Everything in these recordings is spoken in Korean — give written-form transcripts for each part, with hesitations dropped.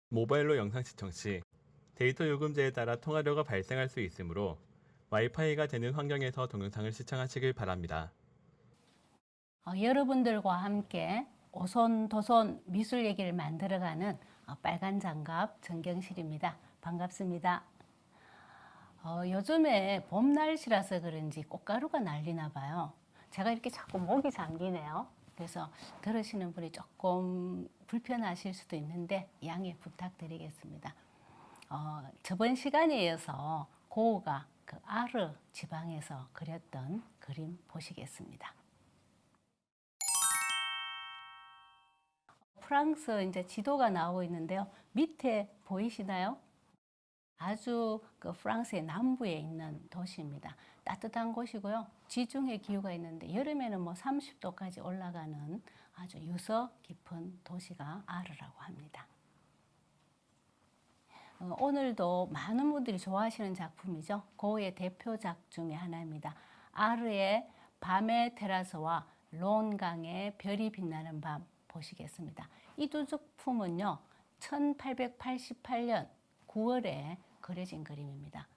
모바일로 영상 시청 시 데이터 요금제에 따라 통화료가 발생할 수 있으므로 와이파이가 되는 환경에서 동영상을 시청하시길 바랍니다. 여러분들과 함께 오손도손 미술 얘기를 만들어가는 빨간 장갑 정경실입니다. 반갑습니다. 요즘에 봄 날씨라서 그런지 꽃가루가 날리나 봐요. 제가 이렇게 자꾸 목이 잠기네요. 그래서 들으시는 분이 조금 불편하실 수도 있는데 양해 부탁드리겠습니다. 저번 시간에 이어서 고흐가 그 아르 지방에서 그렸던 그림 보시겠습니다. 프랑스 이제 지도가 나오고 있는데요. 밑에 보이시나요? 아주 그 프랑스의 남부에 있는 도시입니다. 따뜻한 곳이고요. 지중해 기후가 있는데 여름에는 뭐 30도까지 올라가는 아주 유서 깊은 도시가 아르라고 합니다. 오늘도 많은 분들이 좋아하시는 작품이죠. 고흐의 대표작 중에 하나입니다. 아르의 밤의 테라스와 론강의 별이 빛나는 밤 보시겠습니다. 이 두 작품은요, 1888년 9월에 그려진 그림입니다.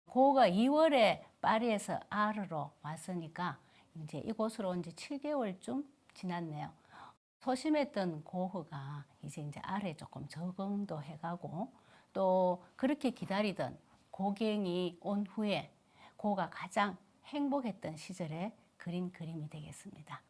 고흐가 2월에 파리에서 아르로 왔으니까 이제 이곳으로 온 지 7개월쯤 지났네요. 소심했던 고흐가 이제 아르에 조금 적응도 해가고 또 그렇게 기다리던 고갱이 온 후에 고흐가 가장 행복했던 시절에 그린 그림이 되겠습니다.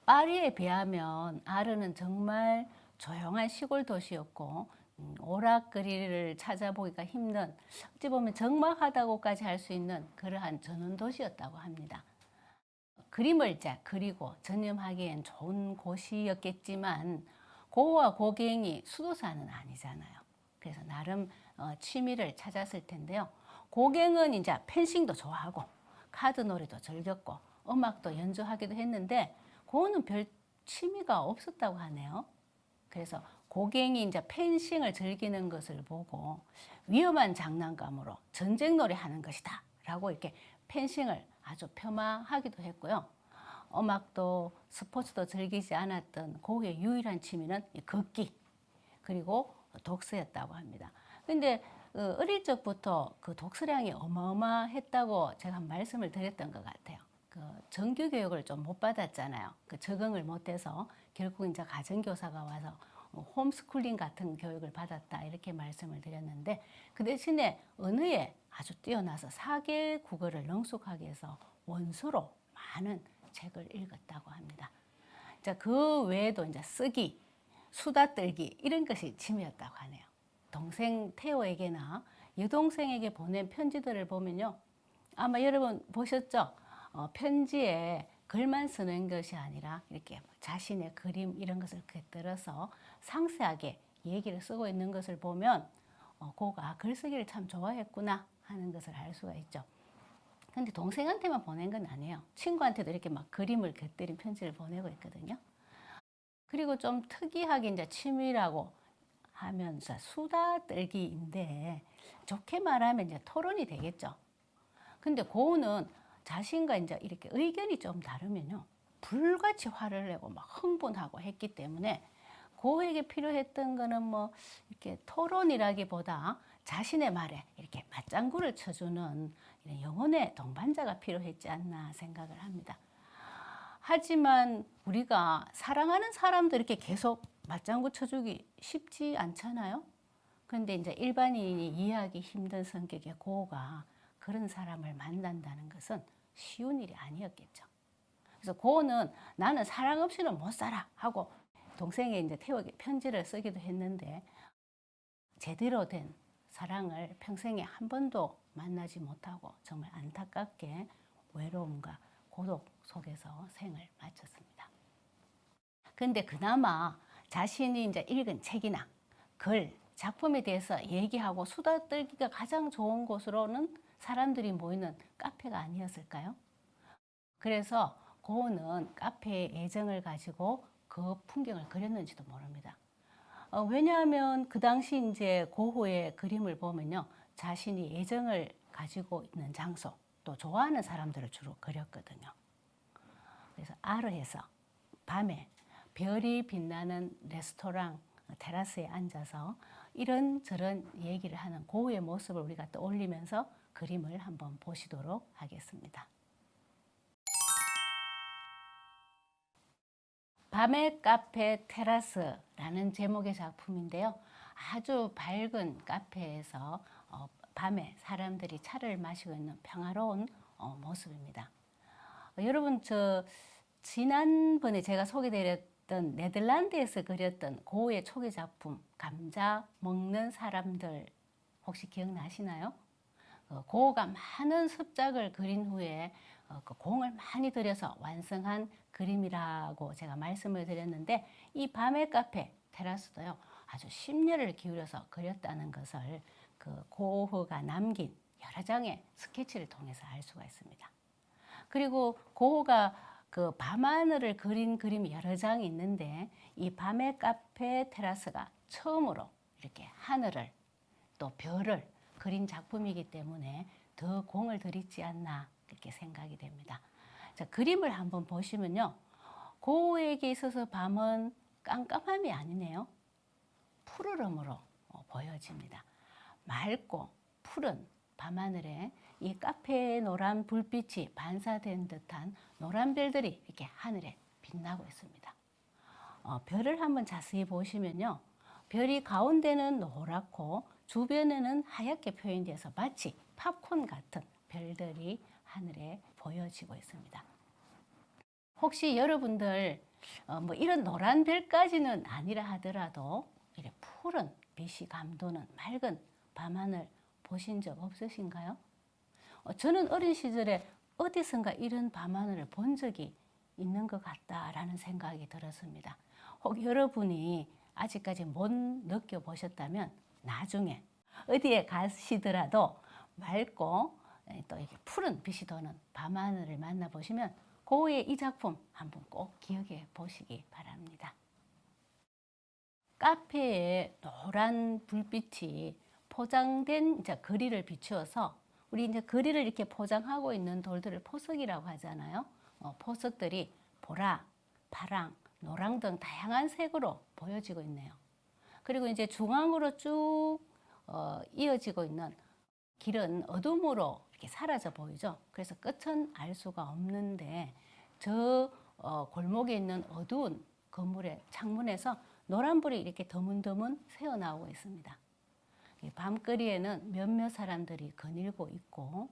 파리에 비하면 아르는 정말 조용한 시골 도시였고 오락거리를 찾아보기가 힘든, 어찌 보면 적막하다고까지 할 수 있는 그러한 전원 도시였다고 합니다. 그림을 그리고 전념하기엔 좋은 곳이었겠지만 고흐와 고갱이 수도사는 아니잖아요. 그래서 나름 취미를 찾았을 텐데요. 고갱은 이제 펜싱도 좋아하고 카드 놀이도 즐겼고 음악도 연주하기도 했는데 고흐는 별 취미가 없었다고 하네요. 그래서 고갱이 이제 펜싱을 즐기는 것을 보고 위험한 장난감으로 전쟁 놀이 하는 것이다 라고 이렇게 펜싱을 아주 폄하하기도 했고요. 음악도 스포츠도 즐기지 않았던 고흐의 유일한 취미는 걷기 그리고 독서였다고 합니다. 근데 어릴 적부터 그 독서량이 어마어마했다고 제가 말씀을 드렸던 것 같아요. 그 정규 교육을 좀 못 받았잖아요. 그 적응을 못해서 결국 이제 가정교사가 와서 홈스쿨링 같은 교육을 받았다 이렇게 말씀을 드렸는데 그 대신에 언어에 아주 뛰어나서 4개 국어를 능숙하게 해서 원서로 많은 책을 읽었다고 합니다. 자, 그 외에도 이제 쓰기, 수다 떨기 이런 것이 취미였다고 하네요. 동생 테오에게나 여동생에게 보낸 편지들을 보면요. 아마 여러분 보셨죠? 편지에 글만 쓰는 것이 아니라 이렇게 자신의 그림 이런 것을 곁들여서 상세하게 얘기를 쓰고 있는 것을 보면 고흐가 글쓰기를 참 좋아했구나 하는 것을 알 수가 있죠. 근데 동생한테만 보낸 건 아니에요. 친구한테도 이렇게 막 그림을 곁들인 편지를 보내고 있거든요. 그리고 좀 특이하게 이제 취미라고 하면서 수다 떨기인데 좋게 말하면 이제 토론이 되겠죠. 근데 고흐는 자신과 이제 이렇게 의견이 좀 다르면요. 불같이 화를 내고 막 흥분하고 했기 때문에 고흐에게 필요했던 거는 뭐 이렇게 토론이라기보다 자신의 말에 이렇게 맞장구를 쳐주는 이런 영혼의 동반자가 필요했지 않나 생각을 합니다. 하지만 우리가 사랑하는 사람도 이렇게 계속 맞장구 쳐주기 쉽지 않잖아요. 그런데 이제 일반인이 이해하기 힘든 성격의 고흐가 그런 사람을 만난다는 것은 쉬운 일이 아니었겠죠. 그래서 고흐는 나는 사랑 없이는 못 살아 하고 동생이 이제 태우에게 편지를 쓰기도 했는데 제대로 된 사랑을 평생에 한 번도 만나지 못하고 정말 안타깝게 외로움과 고독 속에서 생을 마쳤습니다. 근데 그나마 자신이 이제 읽은 책이나 글, 작품에 대해서 얘기하고 수다 떨기가 가장 좋은 곳으로는 사람들이 모이는 카페가 아니었을까요? 그래서 고흐는 카페에 애정을 가지고 그 풍경을 그렸는지도 모릅니다. 왜냐하면 그 당시 이제 고흐의 그림을 보면요. 자신이 애정을 가지고 있는 장소, 또 좋아하는 사람들을 주로 그렸거든요. 아르에서 밤에 별이 빛나는 레스토랑 테라스에 앉아서 이런저런 얘기를 하는 고우의 모습을 우리가 떠올리면서 그림을 한번 보시도록 하겠습니다. 밤의 카페 테라스라는 제목의 작품인데요. 아주 밝은 카페에서 밤에 사람들이 차를 마시고 있는 평화로운 모습입니다. 여러분, 지난번에 제가 소개드렸던 네덜란드에서 그렸던 고흐의 초기 작품 감자 먹는 사람들 혹시 기억나시나요? 고흐가 많은 습작을 그린 후에 그 공을 많이 들여서 완성한 그림이라고 제가 말씀을 드렸는데, 이 밤의 카페 테라스도요 아주 심려를 기울여서 그렸다는 것을 그 고흐가 남긴 여러 장의 스케치를 통해서 알 수가 있습니다. 그리고 고흐가 그 밤하늘을 그린 그림이 여러 장이 있는데, 이 밤의 카페 테라스가 처음으로 이렇게 하늘을 또 별을 그린 작품이기 때문에 더 공을 들이지 않나 이렇게 생각이 됩니다. 자, 그림을 한번 보시면요. 고흐에게 있어서 밤은 깜깜함이 아니네요. 푸르름으로 보여집니다. 맑고 푸른 밤하늘에 이 카페의 노란 불빛이 반사된 듯한 노란 별들이 이렇게 하늘에 빛나고 있습니다. 별을 한번 자세히 보시면요. 별이 가운데는 노랗고 주변에는 하얗게 표현돼서 마치 팝콘 같은 별들이 하늘에 보여지고 있습니다. 혹시 여러분들 뭐 이런 노란 별까지는 아니라 하더라도 이렇게 푸른 빛이 감도는 맑은 밤하늘 보신 적 없으신가요? 저는 어린 시절에 어디선가 이런 밤하늘을 본 적이 있는 것 같다라는 생각이 들었습니다. 혹 여러분이 아직까지 못 느껴보셨다면 나중에 어디에 가시더라도 맑고 또 이렇게 푸른 빛이 도는 밤하늘을 만나보시면 고흐의 이 작품 한번 꼭 기억해 보시기 바랍니다. 카페에 노란 불빛이 포장된 이제 거리를 비추어서, 우리 이제 거리를 이렇게 포장하고 있는 돌들을 포석이라고 하잖아요. 포석들이 보라, 파랑, 노랑 등 다양한 색으로 보여지고 있네요. 그리고 이제 중앙으로 쭉 이어지고 있는 길은 어둠으로 이렇게 사라져 보이죠. 그래서 끝은 알 수가 없는데, 저 골목에 있는 어두운 건물의 창문에서 노란불이 이렇게 드문드문 새어나오고 있습니다. 밤거리에는 몇몇 사람들이 거닐고 있고,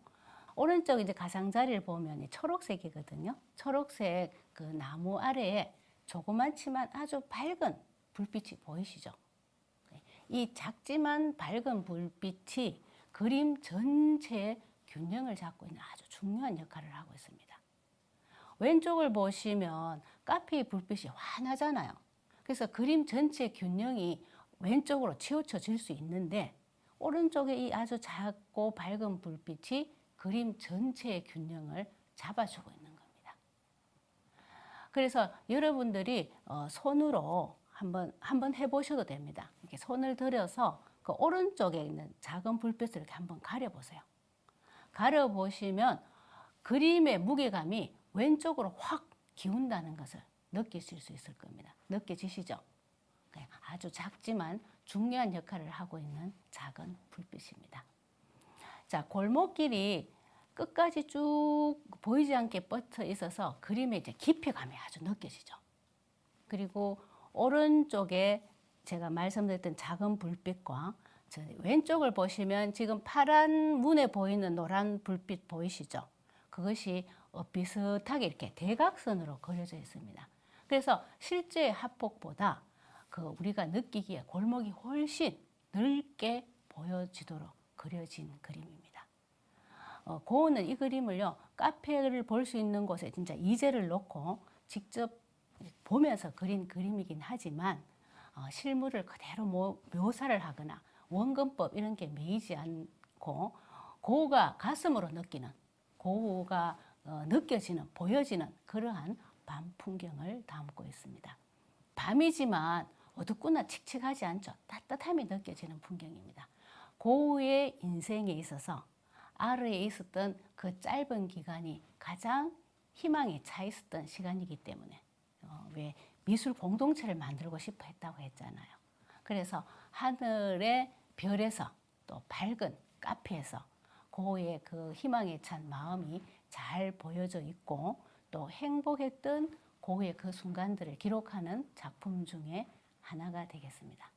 오른쪽 이제 가장자리를 보면 초록색이거든요. 초록색 그 나무 아래에 조그맣지만 아주 밝은 불빛이 보이시죠? 이 작지만 밝은 불빛이 그림 전체의 균형을 잡고 있는 아주 중요한 역할을 하고 있습니다. 왼쪽을 보시면 카페의 불빛이 환하잖아요. 그래서 그림 전체의 균형이 왼쪽으로 치우쳐질 수 있는데, 오른쪽에 이 아주 작고 밝은 불빛이 그림 전체의 균형을 잡아주고 있는 겁니다. 그래서 여러분들이 손으로 한번 해보셔도 됩니다. 이렇게 손을 들여서 그 오른쪽에 있는 작은 불빛을 이렇게 한번 가려보세요. 가려보시면 그림의 무게감이 왼쪽으로 확 기운다는 것을 느끼실 수 있을 겁니다. 느껴지시죠? 아주 작지만 중요한 역할을 하고 있는 작은 불빛입니다. 자, 골목길이 끝까지 쭉 보이지 않게 뻗어 있어서 그림의 이제 깊이감이 아주 느껴지죠. 그리고 오른쪽에 제가 말씀드렸던 작은 불빛과 왼쪽을 보시면 지금 파란 문에 보이는 노란 불빛 보이시죠? 그것이 비슷하게 이렇게 대각선으로 그려져 있습니다. 그래서 실제 합폭보다 우리가 느끼기에 골목이 훨씬 넓게 보여지도록 그려진 그림입니다. 고흐는 이 그림을요, 카페를 볼 수 있는 곳에 진짜 이젤을 놓고 직접 보면서 그린 그림이긴 하지만 실물을 그대로 묘사를 하거나 원근법 이런 게 매이지 않고 고흐가 가슴으로 느끼는, 고흐가 느껴지는, 보여지는 그러한 밤 풍경을 담고 있습니다. 밤이지만 어둡거나 칙칙하지 않죠. 따뜻함이 느껴지는 풍경입니다. 고흐의 인생에 있어서 아르에 있었던 그 짧은 기간이 가장 희망이 차 있었던 시간이기 때문에 왜 미술 공동체를 만들고 싶어 했다고 했잖아요. 그래서 하늘의 별에서 또 밝은 카페에서 고흐의 그 희망에 찬 마음이 잘 보여져 있고 또 행복했던 고흐의 그 순간들을 기록하는 작품 중에 하나가 되겠습니다.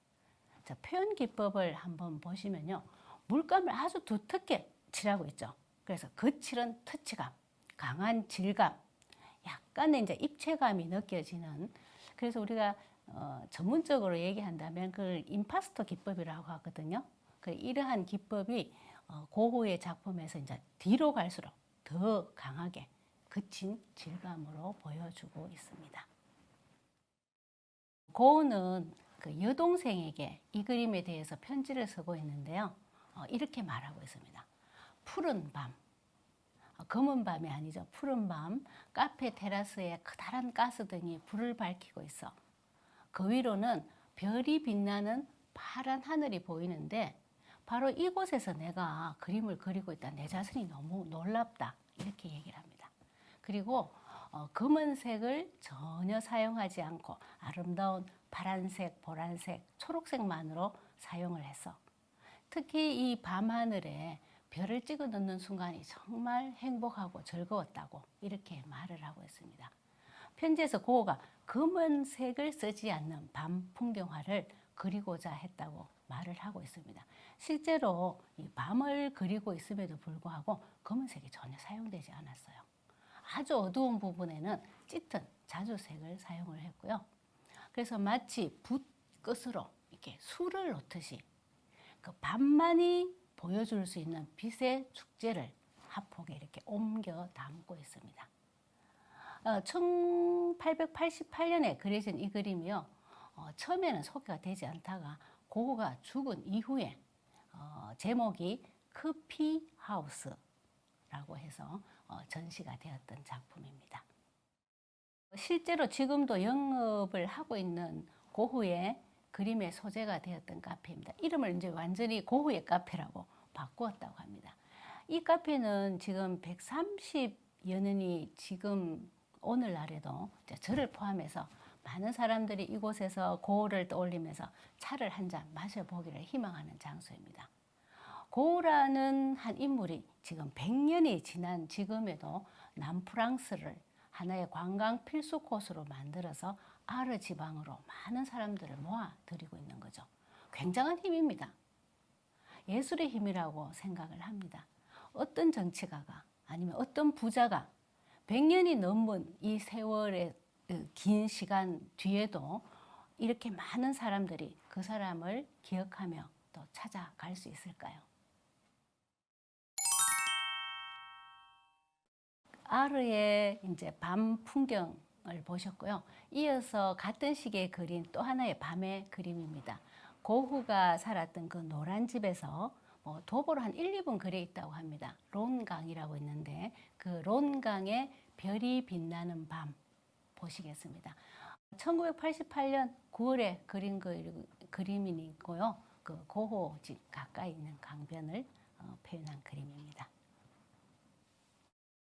자, 표현 기법을 한번 보시면요. 물감을 아주 두텁게 칠하고 있죠. 그래서 거칠은 터치감, 강한 질감, 약간의 이제 입체감이 느껴지는, 그래서 우리가 전문적으로 얘기한다면 그걸 임파스토 기법이라고 하거든요. 이러한 기법이 고흐의 작품에서 이제 뒤로 갈수록 더 강하게 거친 질감으로 보여주고 있습니다. 고흐는 그 여동생에게 이 그림에 대해서 편지를 쓰고 있는데요. 이렇게 말하고 있습니다. 푸른 밤, 검은 밤이 아니죠. 푸른 밤, 카페 테라스에 커다란 가스등이 불을 밝히고 있어. 그 위로는 별이 빛나는 파란 하늘이 보이는데 바로 이곳에서 내가 그림을 그리고 있다. 내 자신이 너무 놀랍다. 이렇게 얘기를 합니다. 그리고 검은색을 전혀 사용하지 않고 아름다운 파란색, 보라색, 초록색만으로 사용을 해서 특히 이 밤하늘에 별을 찍어 넣는 순간이 정말 행복하고 즐거웠다고 이렇게 말을 하고 있습니다. 편지에서 고흐가 검은색을 쓰지 않는 밤 풍경화를 그리고자 했다고 말을 하고 있습니다. 실제로 이 밤을 그리고 있음에도 불구하고 검은색이 전혀 사용되지 않았어요. 아주 어두운 부분에는 짙은 자주색을 사용을 했고요. 그래서 마치 붓 끝으로 이렇게 술을 놓듯이 그 밤만이 보여줄 수 있는 빛의 축제를 화폭에 이렇게 옮겨 담고 있습니다. 1888년에 그려진 이 그림이요. 처음에는 소개가 되지 않다가 고흐가 죽은 이후에 제목이 커피 하우스라고 해서 전시가 되었던 작품입니다. 실제로 지금도 영업을 하고 있는 고흐의 그림의 소재가 되었던 카페입니다. 이름을 이제 완전히 고흐의 카페라고 바꾸었다고 합니다. 이 카페는 지금 130여 년이 지금 오늘날에도 저를 포함해서 많은 사람들이 이곳에서 고흐를 떠올리면서 차를 한 잔 마셔보기를 희망하는 장소입니다. 고흐라는 한 인물이 지금 100년이 지난 지금에도 남프랑스를 하나의 관광 필수 코스로 만들어서 아르 지방으로 많은 사람들을 모아들이고 있는 거죠. 굉장한 힘입니다. 예술의 힘이라고 생각을 합니다. 어떤 정치가가 아니면 어떤 부자가 100년이 넘은 이 세월의 긴 시간 뒤에도 이렇게 많은 사람들이 그 사람을 기억하며 또 찾아갈 수 있을까요? 아르의 이제 밤 풍경을 보셨고요. 이어서 같은 시기에 그린 또 하나의 밤의 그림입니다. 고흐가 살았던 그 노란 집에서 도보로 한 1, 2분 거리에 있다고 합니다. 론강이라고 있는데 그 론강에 별이 빛나는 밤 보시겠습니다. 1988년 9월에 그린 그림이고요. 그 고흐 집 가까이 있는 강변을 표현한 그림입니다.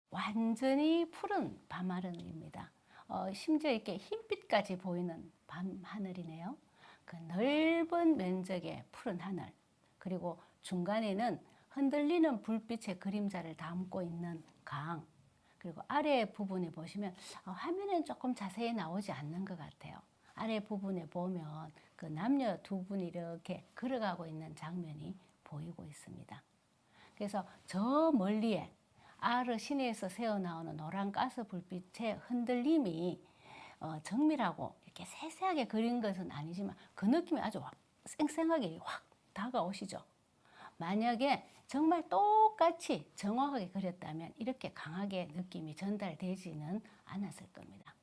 완전히 푸른 밤하늘입니다. 심지어 이렇게 흰빛까지 보이는 밤하늘이네요. 그 넓은 면적의 푸른 하늘, 그리고 중간에는 흔들리는 불빛의 그림자를 담고 있는 강, 그리고 아래 부분에 보시면 화면엔 조금 자세히 나오지 않는 것 같아요. 아래 부분에 보면 그 남녀 두 분이 이렇게 걸어가고 있는 장면이 보이고 있습니다. 그래서 저 멀리에 아르 시내에서 새어나오는 노란 가스 불빛의 흔들림이 정밀하고 이렇게 세세하게 그린 것은 아니지만 그 느낌이 아주 쌩쌩하게 확 다가오시죠. 만약에 정말 똑같이 정확하게 그렸다면 이렇게 강하게 느낌이 전달되지는 않았을 겁니다.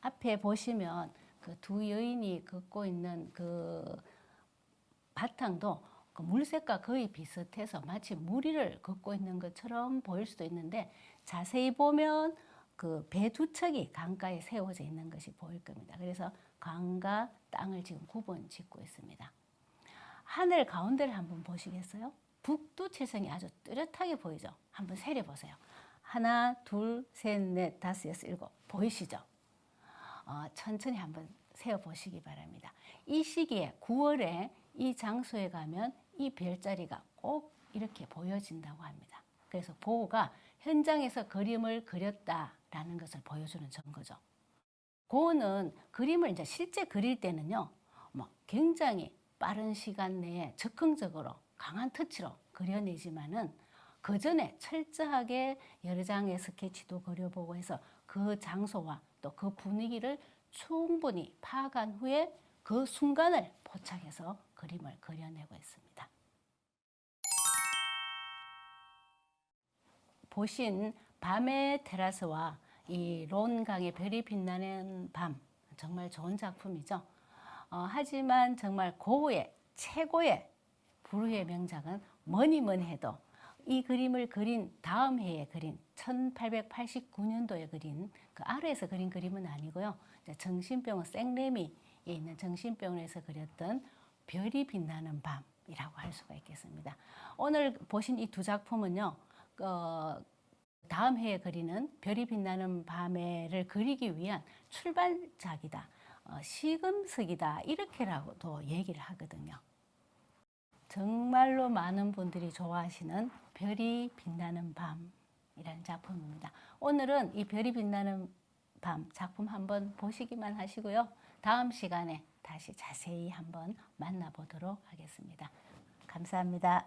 앞에 보시면 그 두 여인이 걷고 있는 그 바탕도 그 물색과 거의 비슷해서 마치 무리를 걷고 있는 것처럼 보일 수도 있는데 자세히 보면 그 배 두 척이 강가에 세워져 있는 것이 보일 겁니다. 그래서 강과 땅을 지금 구분 짓고 있습니다. 하늘 가운데를 한번 보시겠어요? 북두칠성이 아주 뚜렷하게 보이죠? 한번 세려보세요. 하나, 둘, 셋, 넷, 다섯, 여섯, 일곱. 보이시죠? 천천히 한번 세어보시기 바랍니다. 이 시기에 9월에 이 장소에 가면 이 별자리가 꼭 이렇게 보여진다고 합니다. 그래서 고우가 현장에서 그림을 그렸다라는 것을 보여주는 증거죠. 고우는 그림을 이제 실제 그릴 때는요, 굉장히 빠른 시간 내에 즉흥적으로 강한 터치로 그려내지만은 그 전에 철저하게 여러 장의 스케치도 그려보고 해서 그 장소와 또 그 분위기를 충분히 파악한 후에 그 순간을 포착해서 그림을 그려내고 있습니다. 보신 밤의 테라스와 이 론강의 별이 빛나는 밤, 정말 좋은 작품이죠. 하지만 정말 고우의 최고의 불후의 명작은 뭐니 해도 이 그림을 그린 다음 해에 그린 1889년도에 그린 그 아르에서 그린 그림은 아니고요. 정신병원 생레미에 있는 정신병원에서 그렸던 별이 빛나는 밤이라고 할 수가 있겠습니다. 오늘 보신 이 두 작품은요. 다음 해에 그리는 별이 빛나는 밤에를 그리기 위한 출발작이다. 시금석이다. 이렇게라고도 얘기를 하거든요. 정말로 많은 분들이 좋아하시는 별이 빛나는 밤이라는 작품입니다. 오늘은 이 별이 빛나는 밤 작품 한번 보시기만 하시고요. 다음 시간에 다시 자세히 한번 만나보도록 하겠습니다. 감사합니다.